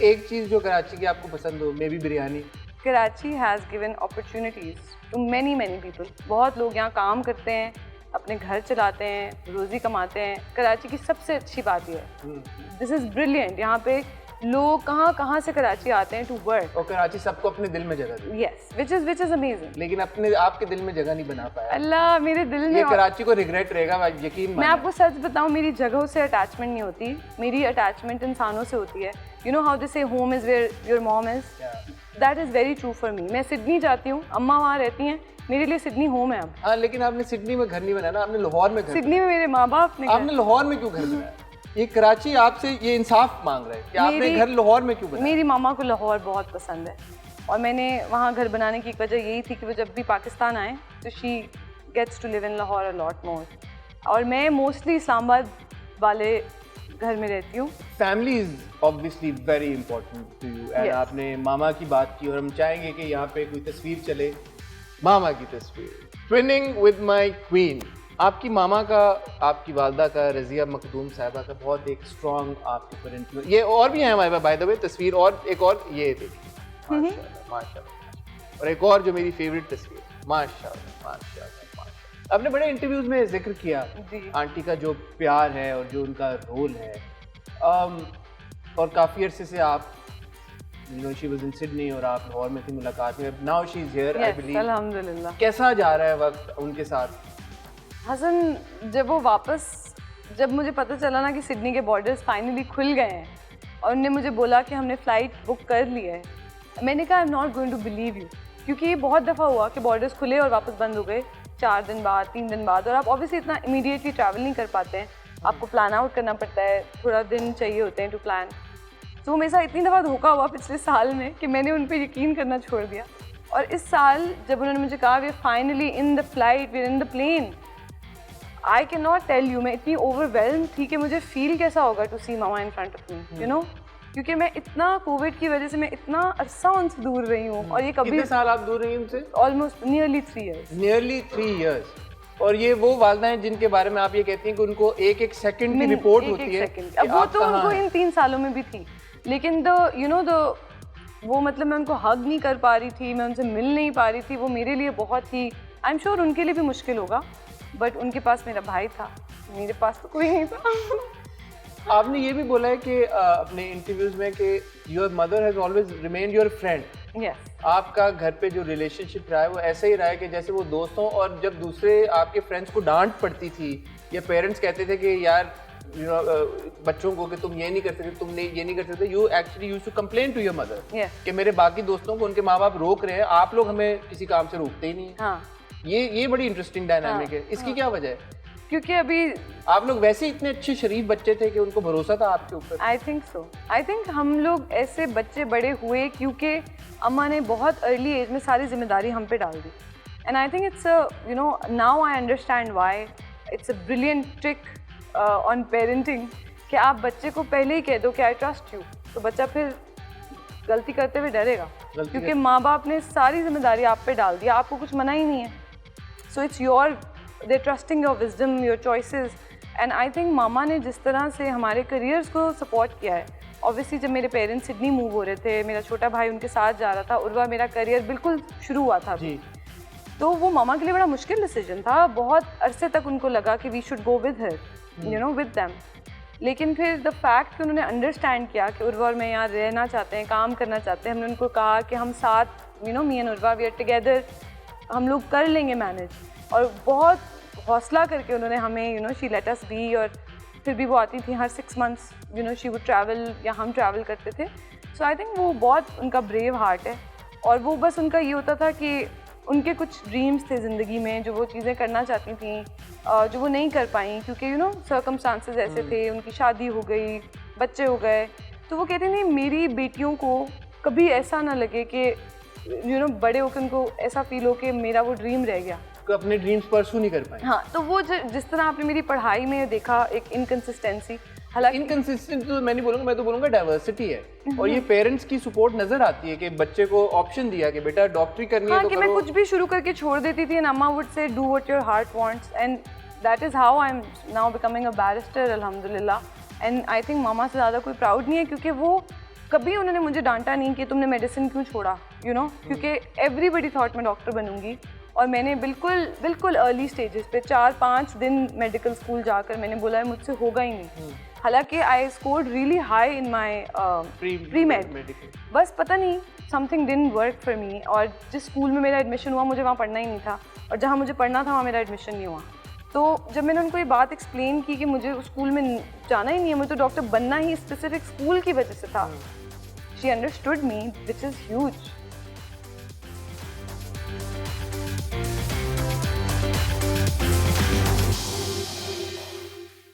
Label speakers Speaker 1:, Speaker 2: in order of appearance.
Speaker 1: एक चीज़ जो कराची की आपको पसंद हो, maybe biryani?
Speaker 2: Karachi has given opportunities to many people. बहुत लोग यहाँ काम करते हैं, अपने घर चलाते हैं, रोज़ी कमाते हैं। कराची की सबसे अच्छी बात यह है, दिस इज़ ब्रिलियंट, यहाँ पे लोग कहाँ से कराची आते हैं टू वर्क।
Speaker 1: और कराची सबको अपने दिल में जगह दी।
Speaker 2: Yes, which is amazing.
Speaker 1: लेकिन अपने आपके दिल में जगह नहीं बना पाया।
Speaker 2: अल्लाह, मेरे दिल में
Speaker 1: ये कराची को रिग्रेट रहेगा, यकीन
Speaker 2: मैं आपको सच बताऊं, मेरी जगहों से अटैचमेंट नहीं होती, मेरी अटैचमेंट इंसानों से होती है। You know how they say home is where your mom is, that is very true for me. मैं सिडनी जाती हूँ, अम्मा वहाँ रहती हैं, मेरे लिए सिडनी होम है अब।
Speaker 1: हाँ, लेकिन आपने सिडनी में घर नहीं बनाया ना, आपने लाहौर में घर।
Speaker 2: सिडनी में मेरे माँ बाप ने।
Speaker 1: आपने लाहौर में क्यों घर बनाया? ये कराची आपसे ये इंसाफ मांग रहा है कि आपने घर लाहौर में क्यों बनाया?
Speaker 2: मेरी मामा को लाहौर बहुत पसंद है और मैंने वहाँ घर बनाने की एक वजह यही थी कि वो जब भी पाकिस्तान आए तो she gets to live in Lahore a lot more, और मैं मोस्टली इस्लामाबाद वाले घर में रहती हूँ।
Speaker 1: Family is obviously very important to you and आपने मामा की बात की और हम चाहेंगे कि यहाँ पे कोई तस्वीर चले, मामा की तस्वीर। Twinning with my queen. आपकी मामा का, आपकी वालदा का, रज़िया मखदूम साहिबा का बहुत एक स्ट्रॉन्ग आपके ऊपर इन्फ्लुएंस। ये और भी है हमारे पास बाय द वे तस्वीर, और एक और ये देखिए, माशाल्लाह माशाल्लाह। और एक और जो मेरी फेवरेट तस्वीर, माशाल्लाह माशाल्लाह माशाल्लाह। आपने बड़े इंटरव्यूज में जिक्र किया आंटी का जो प्यार है और जो उनका रोल है, और काफ़ी अरसे से आप you know she was in Sydney और आप लाहौर में थी मुलाकात में, now she's here I believe।
Speaker 2: अल्हम्दुलिल्लाह।
Speaker 1: कैसा जा रहा है वक्त उनके साथ?
Speaker 2: हसन, जब मुझे पता चला ना कि सिडनी के बॉर्डर्स फाइनली खुल गए हैं और उन्होंने मुझे बोला कि हमने फ़्लाइट बुक कर ली है, मैंने कहा I am not going to believe you, क्योंकि ये बहुत दफ़ा हुआ कि बॉर्डर्स खुले और वापस बंद हो गए 4 दिन बाद, 3 दिन बाद, और आप ऑब्वियसली इतना इमीडिएटली ट्रैवल नहीं कर पाते हैं, आपको प्लान आउट करना पड़ता है, थोड़ा दिन चाहिए होते हैं टू प्लान। तो मेरे साथ इतनी दफ़ा धोखा हुआ पिछले साल में कि मैंने उन पर यकीन करना छोड़ दिया, और इस साल जब उन्होंने मुझे कहा we are finally in the flight, we are in the plane, I can not tell you, मैं इतनी ओवरवेल्म थी कि मुझे फील कैसा होगा to see mama in front of me, you know, क्योंकि मैं इतना कोविड की वजह से मैं इतना अरसा उनसे दूर रही हूँ। और ये कभी
Speaker 1: कितने साल आप दूर रही उनसे?
Speaker 2: Almost nearly 3 years।
Speaker 1: Nearly 3 years। और ये वो वालदा हैं जिनके बारे में आप ये कहती हैं कि उनको एक सेकंड की रिपोर्ट होती है।
Speaker 2: अब वो तो उनको इन 3 सालों में भी थी, लेकिन वो मतलब मैं उनको हग नहीं कर पा रही थी, मैं उनसे मिल नहीं पा रही थी, वो मेरे लिए बहुत ही, आई एम श्योर उनके लिए भी मुश्किल होगा, बट उनके पास मेरा भाई था, मेरे पास तो कोई नहीं था।
Speaker 1: आपने ये भी बोला है कि अपने इंटरव्यूज में कि your mother has always remained your friend.
Speaker 2: Yes.
Speaker 1: आपका घर पे जो रिलेशनशिप रहा है वो ऐसा ही रहा है कि जैसे वो दोस्तों, और जब दूसरे आपके फ्रेंड्स को डांट पड़ती थी या पेरेंट्स कहते थे कि यार बच्चों को कि तुम ये नहीं कर सकते, तुमने ये नहीं कर सकते, you actually used to complain to your mother कि मेरे बाकी दोस्तों को उनके माँ बाप रोक रहे हैं, आप लोग हमें किसी काम से रोकते ही नहीं।
Speaker 2: हाँ।
Speaker 1: ये बड़ी इंटरेस्टिंग डायनामिक है। इसकी क्या वजह है?
Speaker 2: क्योंकि अभी
Speaker 1: आप लोग वैसे इतने अच्छे शरीफ बच्चे थे कि उनको भरोसा था आपके ऊपर।
Speaker 2: I think so, I think हम लोग ऐसे बच्चे बड़े हुए क्योंकि अम्मा ने बहुत अर्ली एज में सारी जिम्मेदारी हम पे डाल दी, and I think it's you know now I understand why it's a brilliant trick on parenting कि आप बच्चे को पहले ही कह दो कि आई ट्रस्ट यू, तो बच्चा फिर गलती करते हुए डरेगा, क्योंकि माँ बाप ने सारी जिम्मेदारी आप पे डाल दी, आपको कुछ मना ही नहीं है। So it's your, they trusting your wisdom, your choices, and I think मामा ने जिस तरह से हमारे करियर्स को सपोर्ट किया है, ऑब्वियसली जब मेरे पेरेंट्स सिडनी मूव हो रहे थे, मेरा छोटा भाई उनके साथ जा रहा था, उर्वा मेरा करियर बिल्कुल शुरू हुआ था जी, तो वो मामा के लिए बड़ा मुश्किल डिसीजन था, बहुत अरसे तक उनको लगा कि we should go with her, you know, with them, लेकिन फिर द फैक्ट कि उन्होंने अंडरस्टैंड किया कि उर्वा और मैं यहाँ रहना चाहते हैं, काम करना चाहते हैं, हमने उनको कहा कि हम साथ, you know, me and Urwa we are together, हम लोग कर लेंगे मैनेज, और बहुत हौसला करके उन्होंने हमें, you know, she let us B, और फिर भी वो आती थी हर 6 months, you know, she would travel या हम ट्रैवल करते थे। सो आई थिंक वो बहुत उनका ब्रेव हार्ट है, और वो बस उनका ये होता था कि उनके कुछ ड्रीम्स थे ज़िंदगी में, जो वो चीज़ें करना चाहती थी, जो वो नहीं कर पाई क्योंकि यू नो सर्कमस्टांसेस ऐसे थे, उनकी शादी हो गई, बच्चे हो गए, तो वो कहते नहीं मेरी बेटियों को कभी ऐसा ना लगे कि यू नो बड़े होकर उनको ऐसा फील हो कि मेरा वो ड्रीम रह गया,
Speaker 1: अपने ड्रीम्स परसू नहीं कर पाए।
Speaker 2: हाँ, तो वो जिस तरह आपने मेरी पढ़ाई में देखा एक इनकन्सिस्टेंसी, हालांकि
Speaker 1: इनकन्सिस्टेंट तो मैं नहीं बोलूँगा, मैं तो बोलूँगा डाइवर्सिटी है, और ये पेरेंट्स की सपोर्ट नज़र आती है कि बच्चे को ऑप्शन दिया कि बेटा डॉक्टरी करनी है तो
Speaker 2: कि मैं कुछ भी शुरू करके छोड़ देती थी, एंड अम्मा would say do what your heart wants, and that is how I am now becoming a barrister अल्हम्दुलिल्लाह, एंड आई थिंक मामा से ज़्यादा कोई प्राउड नहीं है, क्योंकि वो कभी उन्होंने मुझे डांटा नहीं कि तुमने मेडिसिन क्यों छोड़ा, यू नो, क्योंकि एवरीबडी थॉट मैं डॉक्टर बनूंगी। और मैंने बिल्कुल अर्ली स्टेजेस पे 4-5 दिन मेडिकल स्कूल जाकर मैंने बोला है मुझसे होगा ही नहीं। हालांकि I scored really high in my pre made, बस पता नहीं something didn't work for me. और जिस स्कूल में मेरा एडमिशन हुआ मुझे वहाँ पढ़ना ही नहीं था, और जहाँ मुझे पढ़ना था वहाँ मेरा एडमिशन नहीं हुआ। तो जब मैंने उनको ये बात एक्सप्लेन की कि मुझे उस स्कूल में जाना ही नहीं है, मुझे तो डॉक्टर बनना ही स्पेसिफिक स्कूल की वजह से था, she understood me, which is huge.